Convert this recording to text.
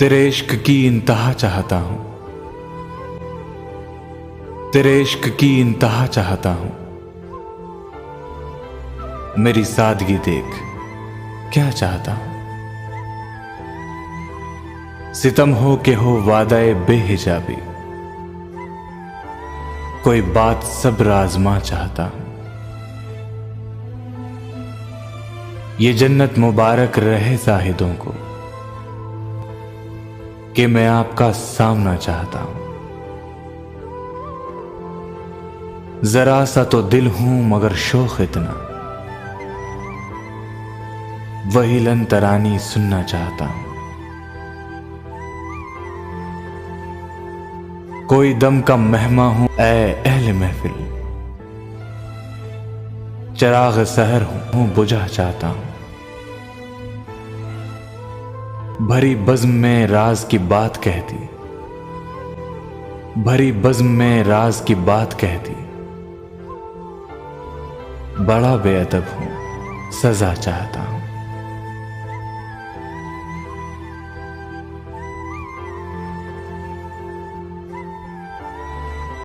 तेरे इश्क की इंतहा चाहता हूं, तेरे इश्क की इंतहा चाहता हूं। मेरी सादगी देख क्या चाहता हूं। सितम हो के हो वादाए बेहिजाबी, कोई बात सब्र आजमा चाहता हूं। ये जन्नत मुबारक रहे जाहिदों को कि मैं आपका सामना चाहता हूं। जरा सा तो दिल हूं मगर शौक इतना, वही लन तरानी सुनना चाहता हूं। कोई दम का मेहमा हूं ऐ अहले महफिल, चिराग सहर हूं बुझा चाहता हूं। भरी बज़्म में राज की बात कहती, भरी बज़्म में राज की बात कहती, बड़ा बेअदब हूं सजा चाहता हूं।